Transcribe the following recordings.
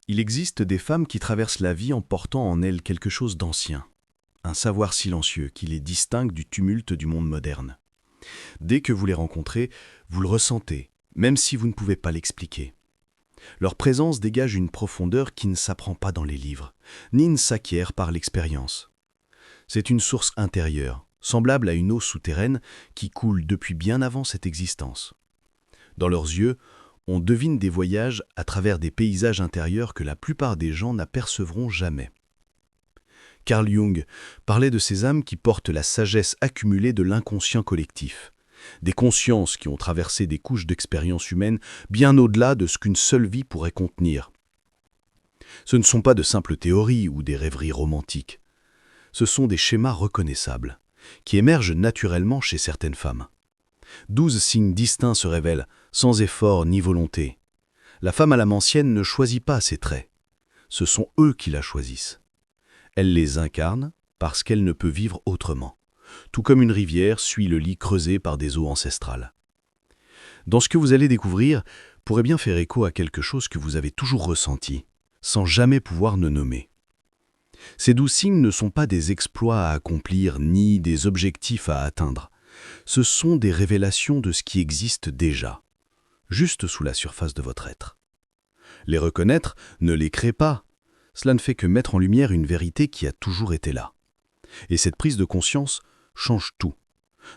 Il existe des femmes qui traversent la vie en portant en elles quelque chose d'ancien, un savoir silencieux qui les distingue du tumulte du monde moderne. Dès que vous les rencontrez, vous le ressentez, même si vous ne pouvez pas l'expliquer. Leur présence dégage une profondeur qui ne s'apprend pas dans les livres, ni ne s'acquiert par l'expérience. C'est une source intérieure, semblable à une eau souterraine qui coule depuis bien avant cette existence. Dans leurs yeux, on devine des voyages à travers des paysages intérieurs que la plupart des gens n'apercevront jamais. Carl Jung parlait de ces âmes qui portent la sagesse accumulée de l'inconscient collectif, des consciences qui ont traversé des couches d'expérience humaine bien au-delà de ce qu'une seule vie pourrait contenir. Ce ne sont pas de simples théories ou des rêveries romantiques. Ce sont des schémas reconnaissables, qui émergent naturellement chez certaines femmes. 12 signes distincts se révèlent, sans effort ni volonté. La femme à l'âme ancienne ne choisit pas ses traits. Ce sont eux qui la choisissent. Elle les incarne parce qu'elle ne peut vivre autrement, tout comme une rivière suit le lit creusé par des eaux ancestrales. Dans ce que vous allez découvrir pourrait bien faire écho à quelque chose que vous avez toujours ressenti, sans jamais pouvoir le nommer. Ces 12 signes ne sont pas des exploits à accomplir ni des objectifs à atteindre. Ce sont des révélations de ce qui existe déjà, juste sous la surface de votre être. Les reconnaître ne les crée pas. Cela ne fait que mettre en lumière une vérité qui a toujours été là. Et cette prise de conscience change tout,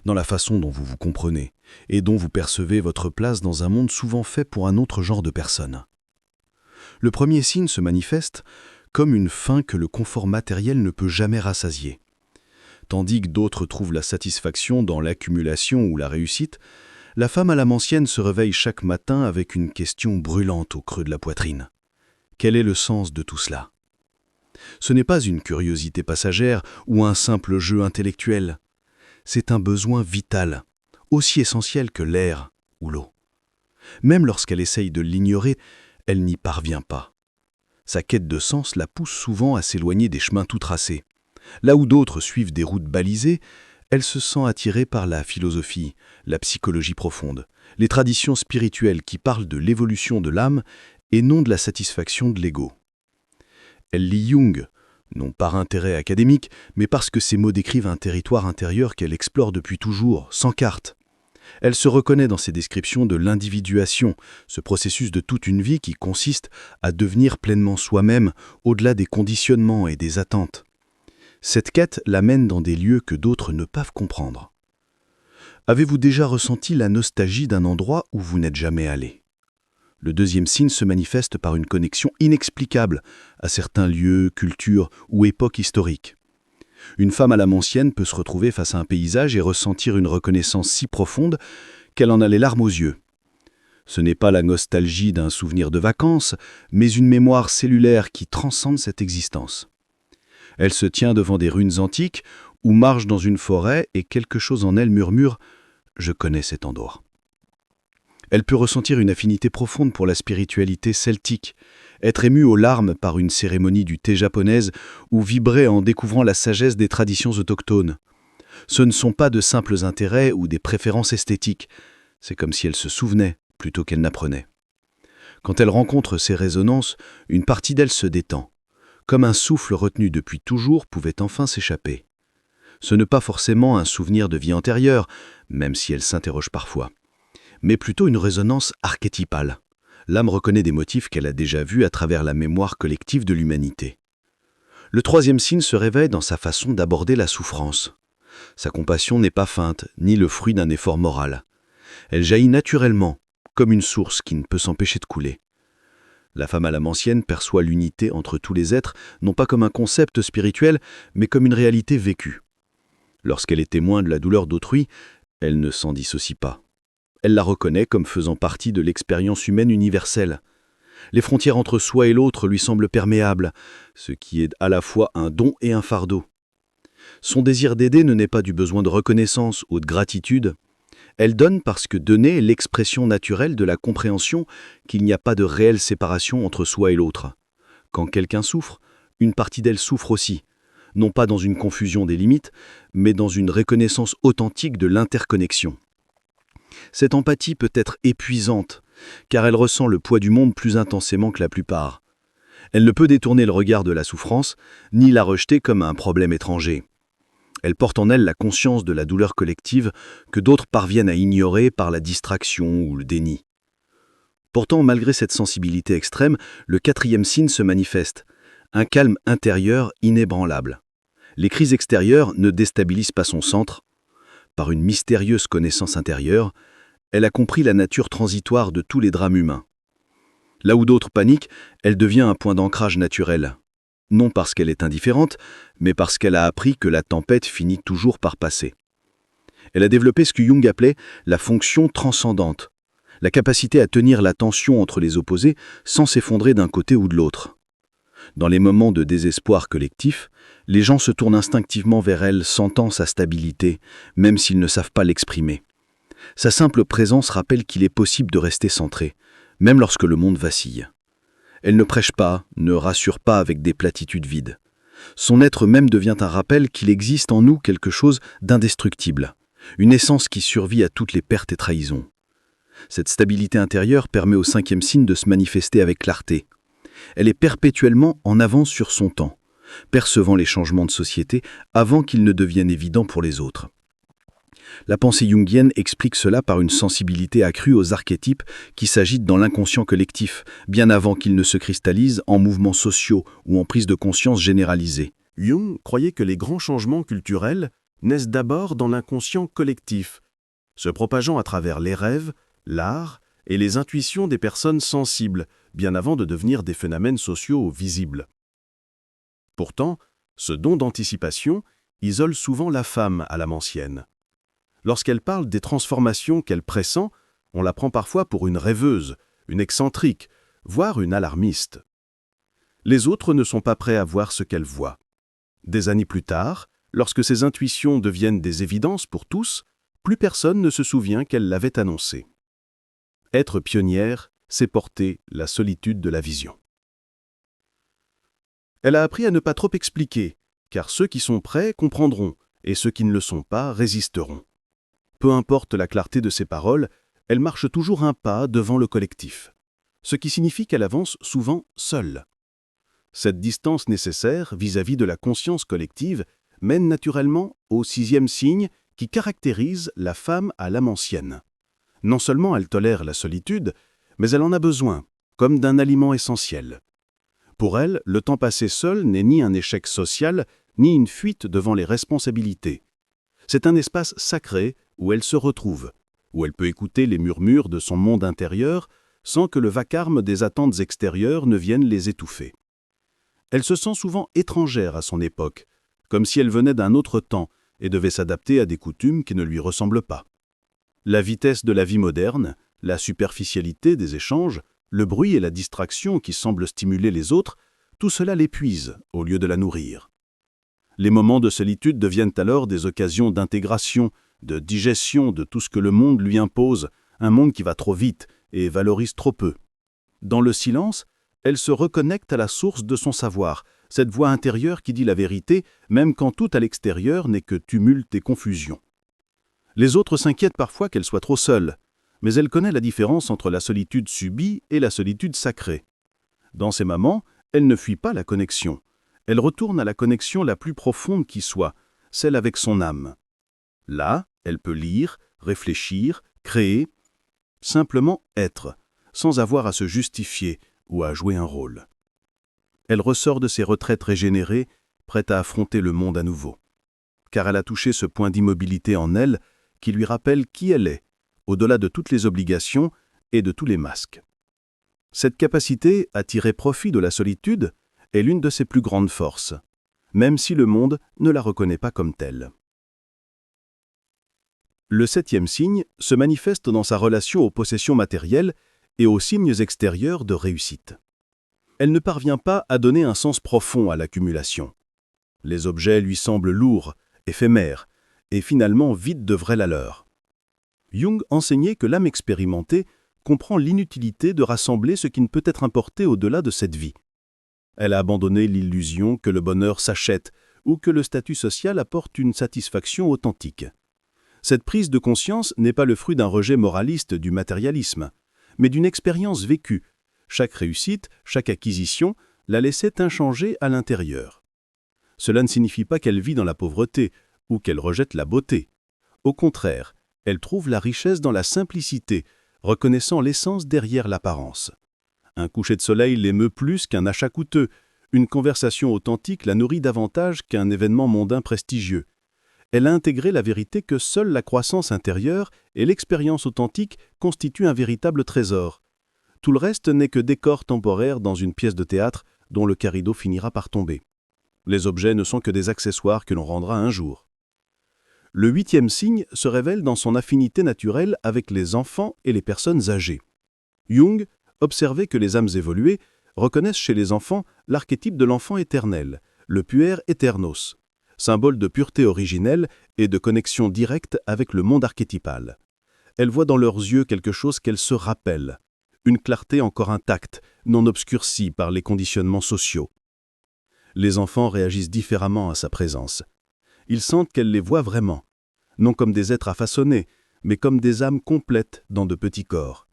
dans la façon dont vous vous comprenez et dont vous percevez votre place dans un monde souvent fait pour un autre genre de personnes. Le premier signe se manifeste comme une faim que le confort matériel ne peut jamais rassasier. Tandis que d'autres trouvent la satisfaction dans l'accumulation ou la réussite, la femme à l'âme ancienne se réveille chaque matin avec une question brûlante au creux de la poitrine. Quel est le sens de tout cela ? Ce n'est pas une curiosité passagère ou un simple jeu intellectuel. C'est un besoin vital, aussi essentiel que l'air ou l'eau. Même lorsqu'elle essaye de l'ignorer, elle n'y parvient pas. Sa quête de sens la pousse souvent à s'éloigner des chemins tout tracés. Là où d'autres suivent des routes balisées, elle se sent attirée par la philosophie, la psychologie profonde, les traditions spirituelles qui parlent de l'évolution de l'âme et non de la satisfaction de l'ego. Elle lit Jung, non par intérêt académique, mais parce que ces mots décrivent un territoire intérieur qu'elle explore depuis toujours, sans carte. Elle se reconnaît dans ses descriptions de l'individuation, ce processus de toute une vie qui consiste à devenir pleinement soi-même au-delà des conditionnements et des attentes. Cette quête l'amène dans des lieux que d'autres ne peuvent comprendre. Avez-vous déjà ressenti la nostalgie d'un endroit où vous n'êtes jamais allé ? Le deuxième signe se manifeste par une connexion inexplicable à certains lieux, cultures ou époques historiques. Une femme à l'âme ancienne peut se retrouver face à un paysage et ressentir une reconnaissance si profonde qu'elle en a les larmes aux yeux. Ce n'est pas la nostalgie d'un souvenir de vacances, mais une mémoire cellulaire qui transcende cette existence. Elle se tient devant des ruines antiques ou marche dans une forêt et quelque chose en elle murmure « Je connais cet endroit ». Elle peut ressentir une affinité profonde pour la spiritualité celtique, être émue aux larmes par une cérémonie du thé japonaise ou vibrer en découvrant la sagesse des traditions autochtones. Ce ne sont pas de simples intérêts ou des préférences esthétiques, c'est comme si elle se souvenait plutôt qu'elle n'apprenait. Quand elle rencontre ces résonances, une partie d'elle se détend, comme un souffle retenu depuis toujours pouvait enfin s'échapper. Ce n'est pas forcément un souvenir de vie antérieure, même si elle s'interroge parfois, mais plutôt une résonance archétypale. L'âme reconnaît des motifs qu'elle a déjà vus à travers la mémoire collective de l'humanité. Le troisième signe se réveille dans sa façon d'aborder la souffrance. Sa compassion n'est pas feinte, ni le fruit d'un effort moral. Elle jaillit naturellement, comme une source qui ne peut s'empêcher de couler. La femme à l'âme ancienne perçoit l'unité entre tous les êtres, non pas comme un concept spirituel, mais comme une réalité vécue. Lorsqu'elle est témoin de la douleur d'autrui, elle ne s'en dissocie pas. Elle la reconnaît comme faisant partie de l'expérience humaine universelle. Les frontières entre soi et l'autre lui semblent perméables, ce qui est à la fois un don et un fardeau. Son désir d'aider ne naît pas du besoin de reconnaissance ou de gratitude. Elle donne parce que donner est l'expression naturelle de la compréhension qu'il n'y a pas de réelle séparation entre soi et l'autre. Quand quelqu'un souffre, une partie d'elle souffre aussi, non pas dans une confusion des limites, mais dans une reconnaissance authentique de l'interconnexion. Cette empathie peut être épuisante, car elle ressent le poids du monde plus intensément que la plupart. Elle ne peut détourner le regard de la souffrance, ni la rejeter comme un problème étranger. Elle porte en elle la conscience de la douleur collective que d'autres parviennent à ignorer par la distraction ou le déni. Pourtant, malgré cette sensibilité extrême, le quatrième signe se manifeste. Un calme intérieur inébranlable. Les crises extérieures ne déstabilisent pas son centre. Par une mystérieuse connaissance intérieure, elle a compris la nature transitoire de tous les drames humains. Là où d'autres paniquent, elle devient un point d'ancrage naturel. Non parce qu'elle est indifférente, mais parce qu'elle a appris que la tempête finit toujours par passer. Elle a développé ce que Jung appelait la fonction transcendante, la capacité à tenir la tension entre les opposés sans s'effondrer d'un côté ou de l'autre. Dans les moments de désespoir collectif, les gens se tournent instinctivement vers elle, sentant sa stabilité, même s'ils ne savent pas l'exprimer. Sa simple présence rappelle qu'il est possible de rester centré, même lorsque le monde vacille. Elle ne prêche pas, ne rassure pas avec des platitudes vides. Son être même devient un rappel qu'il existe en nous quelque chose d'indestructible, une essence qui survit à toutes les pertes et trahisons. Cette stabilité intérieure permet au cinquième signe de se manifester avec clarté. Elle est perpétuellement en avance sur son temps, percevant les changements de société avant qu'ils ne deviennent évidents pour les autres. La pensée jungienne explique cela par une sensibilité accrue aux archétypes qui s'agitent dans l'inconscient collectif, bien avant qu'ils ne se cristallisent en mouvements sociaux ou en prise de conscience généralisée. Jung croyait que les grands changements culturels naissent d'abord dans l'inconscient collectif, se propageant à travers les rêves, l'art et les intuitions des personnes sensibles, bien avant de devenir des phénomènes sociaux visibles. Pourtant, ce don d'anticipation isole souvent la femme à l'âme ancienne. Lorsqu'elle parle des transformations qu'elle pressent, on la prend parfois pour une rêveuse, une excentrique, voire une alarmiste. Les autres ne sont pas prêts à voir ce qu'elle voit. Des années plus tard, lorsque ces intuitions deviennent des évidences pour tous, plus personne ne se souvient qu'elle l'avait annoncé. Être pionnière, c'est porter la solitude de la vision. Elle a appris à ne pas trop expliquer, car ceux qui sont prêts comprendront, et ceux qui ne le sont pas résisteront. Peu importe la clarté de ses paroles, elle marche toujours un pas devant le collectif, ce qui signifie qu'elle avance souvent seule. Cette distance nécessaire vis-à-vis de la conscience collective mène naturellement au sixième signe qui caractérise la femme à l'âme ancienne. Non seulement elle tolère la solitude, mais elle en a besoin, comme d'un aliment essentiel. Pour elle, le temps passé seul n'est ni un échec social, ni une fuite devant les responsabilités. C'est un espace sacré où elle se retrouve, où elle peut écouter les murmures de son monde intérieur sans que le vacarme des attentes extérieures ne vienne les étouffer. Elle se sent souvent étrangère à son époque, comme si elle venait d'un autre temps et devait s'adapter à des coutumes qui ne lui ressemblent pas. La vitesse de la vie moderne, la superficialité des échanges, le bruit et la distraction qui semblent stimuler les autres, tout cela l'épuise au lieu de la nourrir. Les moments de solitude deviennent alors des occasions d'intégration, de digestion de tout ce que le monde lui impose, un monde qui va trop vite et valorise trop peu. Dans le silence, elle se reconnecte à la source de son savoir, cette voix intérieure qui dit la vérité, même quand tout à l'extérieur n'est que tumulte et confusion. Les autres s'inquiètent parfois qu'elle soit trop seule, mais elle connaît la différence entre la solitude subie et la solitude sacrée. Dans ces moments, elle ne fuit pas la connexion. Elle retourne à la connexion la plus profonde qui soit, celle avec son âme. Là, elle peut lire, réfléchir, créer, simplement être, sans avoir à se justifier ou à jouer un rôle. Elle ressort de ses retraites régénérée, prête à affronter le monde à nouveau. Car elle a touché ce point d'immobilité en elle qui lui rappelle qui elle est, au-delà de toutes les obligations et de tous les masques. Cette capacité à tirer profit de la solitude est l'une de ses plus grandes forces, même si le monde ne la reconnaît pas comme telle. Le septième signe se manifeste dans sa relation aux possessions matérielles et aux signes extérieurs de réussite. Elle ne parvient pas à donner un sens profond à l'accumulation. Les objets lui semblent lourds, éphémères, et finalement vides de vraie valeur. Jung enseignait que l'âme expérimentée comprend l'inutilité de rassembler ce qui ne peut être importé au-delà de cette vie. Elle a abandonné l'illusion que le bonheur s'achète ou que le statut social apporte une satisfaction authentique. Cette prise de conscience n'est pas le fruit d'un rejet moraliste du matérialisme, mais d'une expérience vécue. Chaque réussite, chaque acquisition la laissait inchangée à l'intérieur. Cela ne signifie pas qu'elle vit dans la pauvreté ou qu'elle rejette la beauté. Au contraire, elle trouve la richesse dans la simplicité, reconnaissant l'essence derrière l'apparence. Un coucher de soleil l'émeut plus qu'un achat coûteux. Une conversation authentique la nourrit davantage qu'un événement mondain prestigieux. Elle a intégré la vérité que seule la croissance intérieure et l'expérience authentique constituent un véritable trésor. Tout le reste n'est que décor temporaire dans une pièce de théâtre dont le rideau finira par tomber. Les objets ne sont que des accessoires que l'on rendra un jour. Le 8e signe se révèle dans son affinité naturelle avec les enfants et les personnes âgées. Jung observait que les âmes évoluées reconnaissent chez les enfants l'archétype de l'enfant éternel, le puer aeternos, symbole de pureté originelle et de connexion directe avec le monde archétypal. Elle voit dans leurs yeux quelque chose qu'elle se rappelle, une clarté encore intacte, non obscurcie par les conditionnements sociaux. Les enfants réagissent différemment à sa présence. Ils sentent qu'elle les voit vraiment, non comme des êtres à façonner, mais comme des âmes complètes dans de petits corps.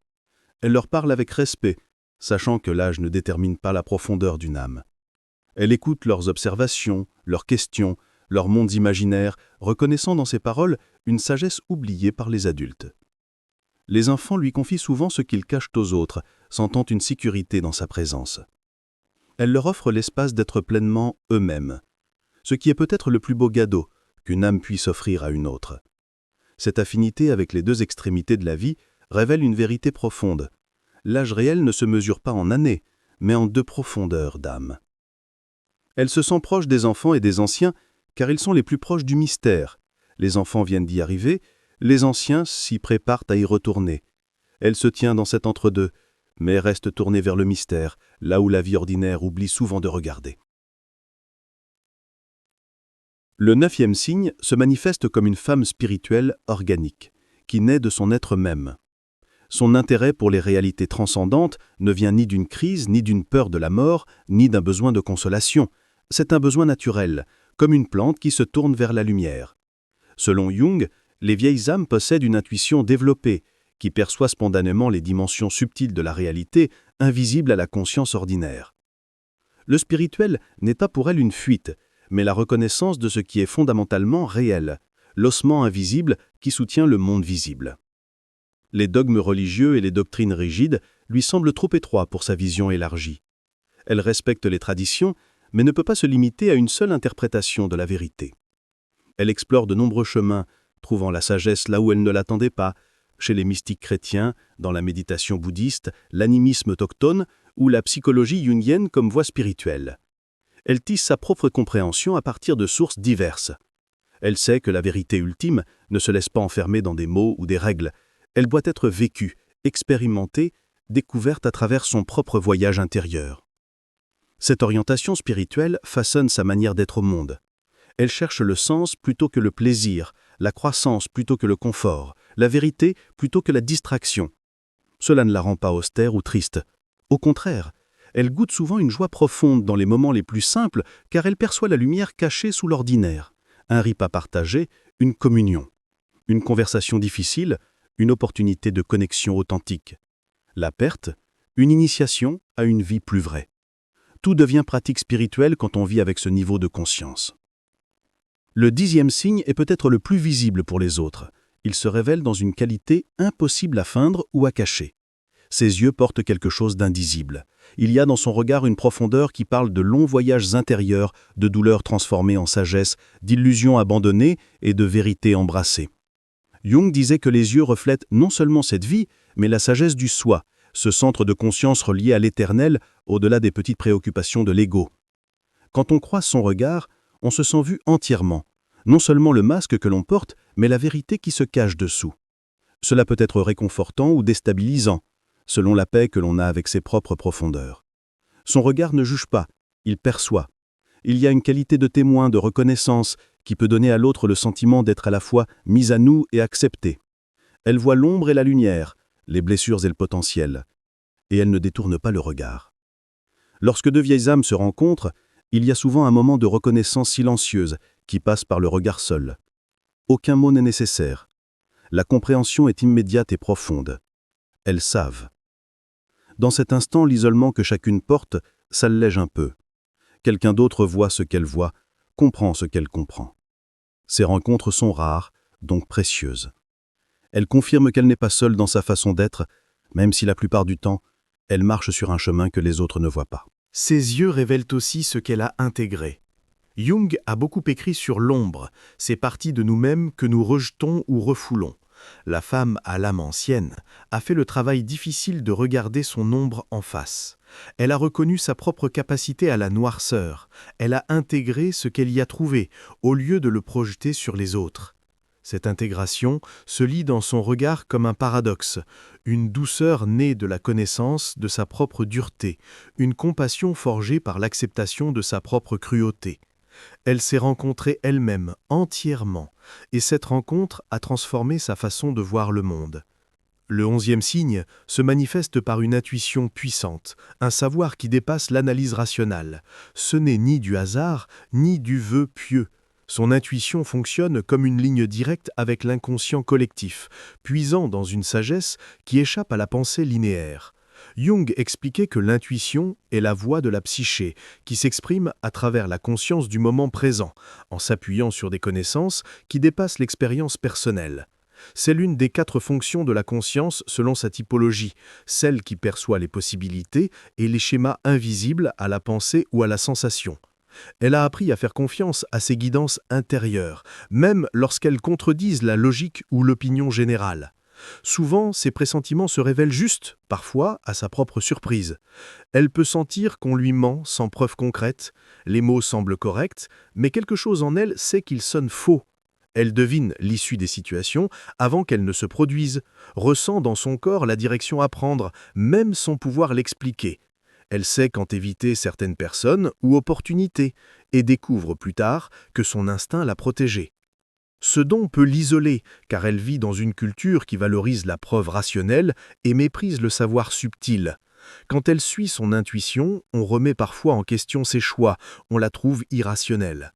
Elle leur parle avec respect, sachant que l'âge ne détermine pas la profondeur d'une âme. Elle écoute leurs observations, leurs questions, leurs mondes imaginaires, reconnaissant dans ses paroles une sagesse oubliée par les adultes. Les enfants lui confient souvent ce qu'ils cachent aux autres, sentant une sécurité dans sa présence. Elle leur offre l'espace d'être pleinement eux-mêmes, ce qui est peut-être le plus beau cadeau qu'une âme puisse offrir à une autre. Cette affinité avec les deux extrémités de la vie révèle une vérité profonde. L'âge réel ne se mesure pas en années, mais en deux profondeurs d'âme. Elle se sent proche des enfants et des anciens, car ils sont les plus proches du mystère. Les enfants viennent d'y arriver, les anciens s'y préparent à y retourner. Elle se tient dans cet entre-deux, mais reste tournée vers le mystère, là où la vie ordinaire oublie souvent de regarder. Le 9e signe se manifeste comme une femme spirituelle organique, qui naît de son être même. Son intérêt pour les réalités transcendantes ne vient ni d'une crise, ni d'une peur de la mort, ni d'un besoin de consolation. C'est un besoin naturel, comme une plante qui se tourne vers la lumière. Selon Jung, les vieilles âmes possèdent une intuition développée, qui perçoit spontanément les dimensions subtiles de la réalité, invisibles à la conscience ordinaire. Le spirituel n'est pas pour elle une fuite, mais la reconnaissance de ce qui est fondamentalement réel, l'ossement invisible qui soutient le monde visible. Les dogmes religieux et les doctrines rigides lui semblent trop étroits pour sa vision élargie. Elle respecte les traditions, mais ne peut pas se limiter à une seule interprétation de la vérité. Elle explore de nombreux chemins, trouvant la sagesse là où elle ne l'attendait pas, chez les mystiques chrétiens, dans la méditation bouddhiste, l'animisme autochtone ou la psychologie jungienne comme voie spirituelle. Elle tisse sa propre compréhension à partir de sources diverses. Elle sait que la vérité ultime ne se laisse pas enfermer dans des mots ou des règles. Elle doit être vécue, expérimentée, découverte à travers son propre voyage intérieur. Cette orientation spirituelle façonne sa manière d'être au monde. Elle cherche le sens plutôt que le plaisir, la croissance plutôt que le confort, la vérité plutôt que la distraction. Cela ne la rend pas austère ou triste. Au contraire, elle goûte souvent une joie profonde dans les moments les plus simples car elle perçoit la lumière cachée sous l'ordinaire. Un repas partagé, une communion. Une conversation difficile, une opportunité de connexion authentique. La perte, une initiation à une vie plus vraie. Tout devient pratique spirituelle quand on vit avec ce niveau de conscience. Le 10e signe est peut-être le plus visible pour les autres. Il se révèle dans une qualité impossible à feindre ou à cacher. Ses yeux portent quelque chose d'indisible. Il y a dans son regard une profondeur qui parle de longs voyages intérieurs, de douleurs transformées en sagesse, d'illusions abandonnées et de vérités embrassées. Jung disait que les yeux reflètent non seulement cette vie, mais la sagesse du soi, ce centre de conscience relié à l'éternel, au-delà des petites préoccupations de l'ego. Quand on croise son regard, on se sent vu entièrement, non seulement le masque que l'on porte, mais la vérité qui se cache dessous. Cela peut être réconfortant ou déstabilisant, selon la paix que l'on a avec ses propres profondeurs. Son regard ne juge pas, il perçoit. Il y a une qualité de témoin, de reconnaissance, qui peut donner à l'autre le sentiment d'être à la fois mis à nu et accepté. Elle voit l'ombre et la lumière, les blessures et le potentiel, et elle ne détourne pas le regard. Lorsque deux vieilles âmes se rencontrent, il y a souvent un moment de reconnaissance silencieuse qui passe par le regard seul. Aucun mot n'est nécessaire. La compréhension est immédiate et profonde. Elles savent. Dans cet instant, l'isolement que chacune porte ça l'allège un peu. Quelqu'un d'autre voit ce qu'elle voit, comprend ce qu'elle comprend. Ces rencontres sont rares, donc précieuses. Elle confirme qu'elle n'est pas seule dans sa façon d'être, même si la plupart du temps, elle marche sur un chemin que les autres ne voient pas. Ses yeux révèlent aussi ce qu'elle a intégré. Jung a beaucoup écrit sur l'ombre, ces parties de nous-mêmes que nous rejetons ou refoulons. La femme à l'âme ancienne a fait le travail difficile de regarder son ombre en face. Elle a reconnu sa propre capacité à la noirceur. Elle a intégré ce qu'elle y a trouvé, au lieu de le projeter sur les autres. Cette intégration se lit dans son regard comme un paradoxe, une douceur née de la connaissance de sa propre dureté, une compassion forgée par l'acceptation de sa propre cruauté. Elle s'est rencontrée elle-même, entièrement, et cette rencontre a transformé sa façon de voir le monde. Le 11e signe se manifeste par une intuition puissante, un savoir qui dépasse l'analyse rationnelle. Ce n'est ni du hasard, ni du vœu pieux. Son intuition fonctionne comme une ligne directe avec l'inconscient collectif, puisant dans une sagesse qui échappe à la pensée linéaire. Jung expliquait que l'intuition est la voix de la psyché, qui s'exprime à travers la conscience du moment présent, en s'appuyant sur des connaissances qui dépassent l'expérience personnelle. C'est l'une des 4 fonctions de la conscience selon sa typologie, celle qui perçoit les possibilités et les schémas invisibles à la pensée ou à la sensation. Elle a appris à faire confiance à ses guidances intérieures, même lorsqu'elles contredisent la logique ou l'opinion générale. Souvent, ses pressentiments se révèlent justes, parfois à sa propre surprise. Elle peut sentir qu'on lui ment sans preuve concrète, les mots semblent corrects, mais quelque chose en elle sait qu'ils sonnent faux. Elle devine l'issue des situations avant qu'elles ne se produisent, ressent dans son corps la direction à prendre, même sans pouvoir l'expliquer. Elle sait quand éviter certaines personnes ou opportunités, et découvre plus tard que son instinct l'a protégée. Ce don peut l'isoler, car elle vit dans une culture qui valorise la preuve rationnelle et méprise le savoir subtil. Quand elle suit son intuition, on remet parfois en question ses choix, on la trouve irrationnelle.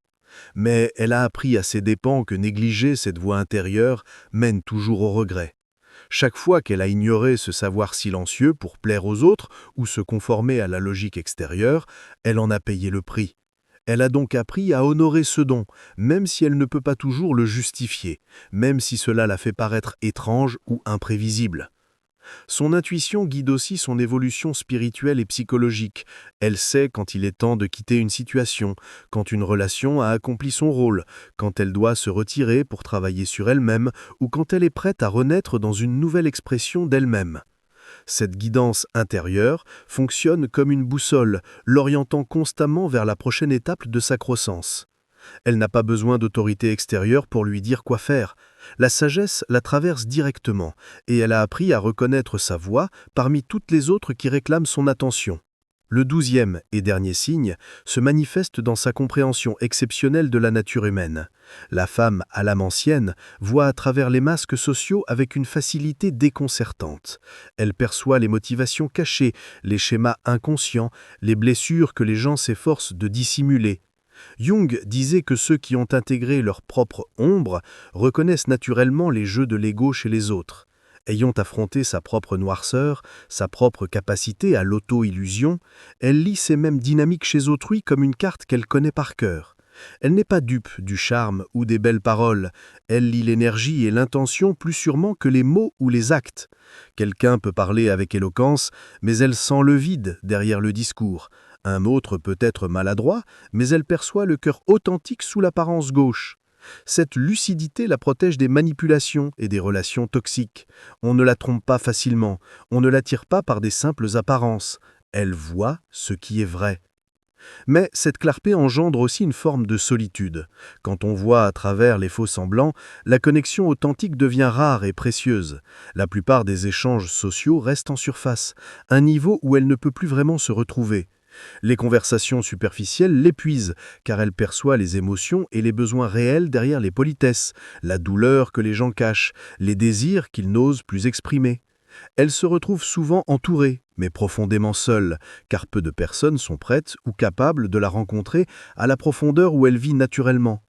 Mais elle a appris à ses dépens que négliger cette voix intérieure mène toujours au regret. Chaque fois qu'elle a ignoré ce savoir silencieux pour plaire aux autres ou se conformer à la logique extérieure, elle en a payé le prix. Elle a donc appris à honorer ce don, même si elle ne peut pas toujours le justifier, même si cela la fait paraître étrange ou imprévisible. Son intuition guide aussi son évolution spirituelle et psychologique. Elle sait quand il est temps de quitter une situation, quand une relation a accompli son rôle, quand elle doit se retirer pour travailler sur elle-même ou quand elle est prête à renaître dans une nouvelle expression d'elle-même. Cette guidance intérieure fonctionne comme une boussole, l'orientant constamment vers la prochaine étape de sa croissance. Elle n'a pas besoin d'autorité extérieure pour lui dire quoi faire. La sagesse la traverse directement, et elle a appris à reconnaître sa voix parmi toutes les autres qui réclament son attention. Le 12e et dernier signe se manifeste dans sa compréhension exceptionnelle de la nature humaine. La femme à l'âme ancienne voit à travers les masques sociaux avec une facilité déconcertante. Elle perçoit les motivations cachées, les schémas inconscients, les blessures que les gens s'efforcent de dissimuler. Jung disait que ceux qui ont intégré leur propre ombre reconnaissent naturellement les jeux de l'ego chez les autres. Ayant affronté sa propre noirceur, sa propre capacité à l'auto-illusion, elle lit ces mêmes dynamiques chez autrui comme une carte qu'elle connaît par cœur. Elle n'est pas dupe du charme ou des belles paroles, elle lit l'énergie et l'intention plus sûrement que les mots ou les actes. Quelqu'un peut parler avec éloquence, mais elle sent le vide derrière le discours. Un autre peut être maladroit, mais elle perçoit le cœur authentique sous l'apparence gauche. Cette lucidité la protège des manipulations et des relations toxiques. On ne la trompe pas facilement, on ne l'attire pas par des simples apparences. Elle voit ce qui est vrai. Mais cette clarté engendre aussi une forme de solitude. Quand on voit à travers les faux semblants, la connexion authentique devient rare et précieuse. La plupart des échanges sociaux restent en surface, un niveau où elle ne peut plus vraiment se retrouver. Les conversations superficielles l'épuisent, car elle perçoit les émotions et les besoins réels derrière les politesses, la douleur que les gens cachent, les désirs qu'ils n'osent plus exprimer. Elle se retrouve souvent entourée, mais profondément seule, car peu de personnes sont prêtes ou capables de la rencontrer à la profondeur où elle vit naturellement.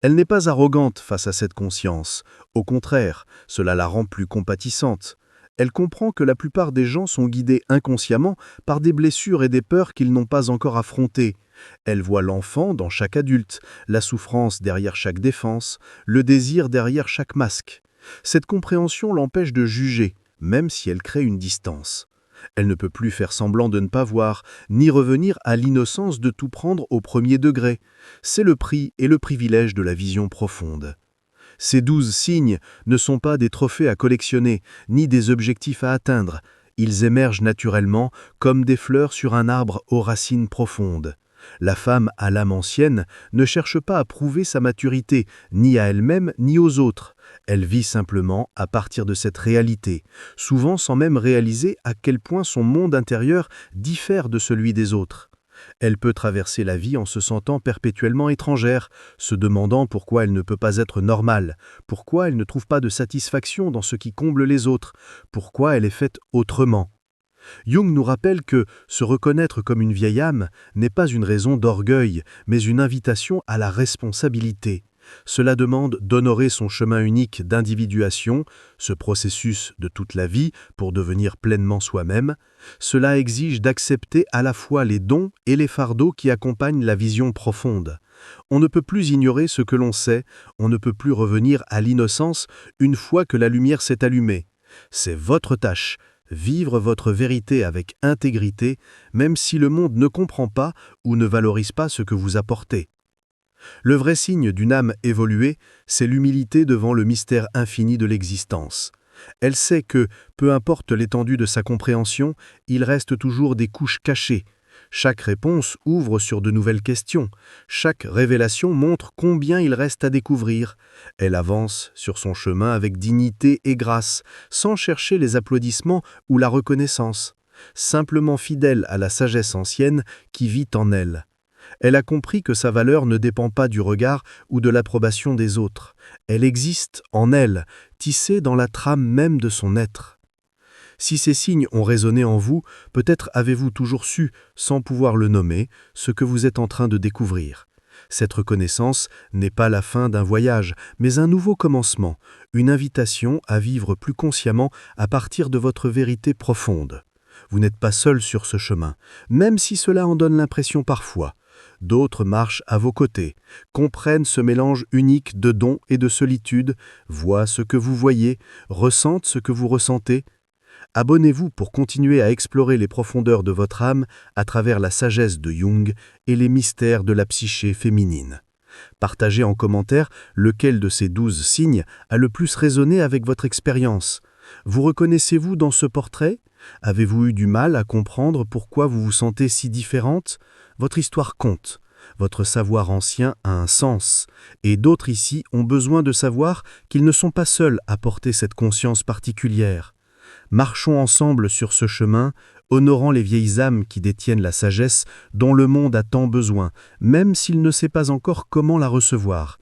Elle n'est pas arrogante face à cette conscience. Au contraire, cela la rend plus compatissante. Elle comprend que la plupart des gens sont guidés inconsciemment par des blessures et des peurs qu'ils n'ont pas encore affrontées. Elle voit l'enfant dans chaque adulte, la souffrance derrière chaque défense, le désir derrière chaque masque. Cette compréhension l'empêche de juger, même si elle crée une distance. Elle ne peut plus faire semblant de ne pas voir, ni revenir à l'innocence de tout prendre au premier degré. C'est le prix et le privilège de la vision profonde. Ces 12 signes ne sont pas des trophées à collectionner, ni des objectifs à atteindre. Ils émergent naturellement comme des fleurs sur un arbre aux racines profondes. La femme à l'âme ancienne ne cherche pas à prouver sa maturité, ni à elle-même ni aux autres. Elle vit simplement à partir de cette réalité, souvent sans même réaliser à quel point son monde intérieur diffère de celui des autres. Elle peut traverser la vie en se sentant perpétuellement étrangère, se demandant pourquoi elle ne peut pas être normale, pourquoi elle ne trouve pas de satisfaction dans ce qui comble les autres, pourquoi elle est faite autrement. Jung nous rappelle que se reconnaître comme une vieille âme n'est pas une raison d'orgueil, mais une invitation à la responsabilité. Cela demande d'honorer son chemin unique d'individuation, ce processus de toute la vie pour devenir pleinement soi-même. Cela exige d'accepter à la fois les dons et les fardeaux qui accompagnent la vision profonde. On ne peut plus ignorer ce que l'on sait, on ne peut plus revenir à l'innocence une fois que la lumière s'est allumée. C'est votre tâche. Vivre votre vérité avec intégrité, même si le monde ne comprend pas ou ne valorise pas ce que vous apportez. Le vrai signe d'une âme évoluée, c'est l'humilité devant le mystère infini de l'existence. Elle sait que, peu importe l'étendue de sa compréhension, il reste toujours des couches cachées. Chaque réponse ouvre sur de nouvelles questions. Chaque révélation montre combien il reste à découvrir. Elle avance sur son chemin avec dignité et grâce, sans chercher les applaudissements ou la reconnaissance, simplement fidèle à la sagesse ancienne qui vit en elle. Elle a compris que sa valeur ne dépend pas du regard ou de l'approbation des autres. Elle existe en elle, tissée dans la trame même de son être. Si ces signes ont résonné en vous, peut-être avez-vous toujours su, sans pouvoir le nommer, ce que vous êtes en train de découvrir. Cette reconnaissance n'est pas la fin d'un voyage, mais un nouveau commencement, une invitation à vivre plus consciemment à partir de votre vérité profonde. Vous n'êtes pas seul sur ce chemin, même si cela en donne l'impression parfois. D'autres marchent à vos côtés, comprennent ce mélange unique de dons et de solitude, voient ce que vous voyez, ressentent ce que vous ressentez. Abonnez-vous pour continuer à explorer les profondeurs de votre âme à travers la sagesse de Jung et les mystères de la psyché féminine. Partagez en commentaire lequel de ces 12 signes a le plus résonné avec votre expérience. Vous reconnaissez-vous dans ce portrait ? Avez-vous eu du mal à comprendre pourquoi vous vous sentez si différente ? Votre histoire compte. Votre savoir ancien a un sens, et d'autres ici ont besoin de savoir qu'ils ne sont pas seuls à porter cette conscience particulière. Marchons ensemble sur ce chemin, honorant les vieilles âmes qui détiennent la sagesse dont le monde a tant besoin, même s'il ne sait pas encore comment la recevoir.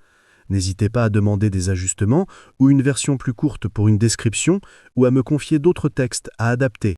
N'hésitez pas à demander des ajustements ou une version plus courte pour une description ou à me confier d'autres textes à adapter.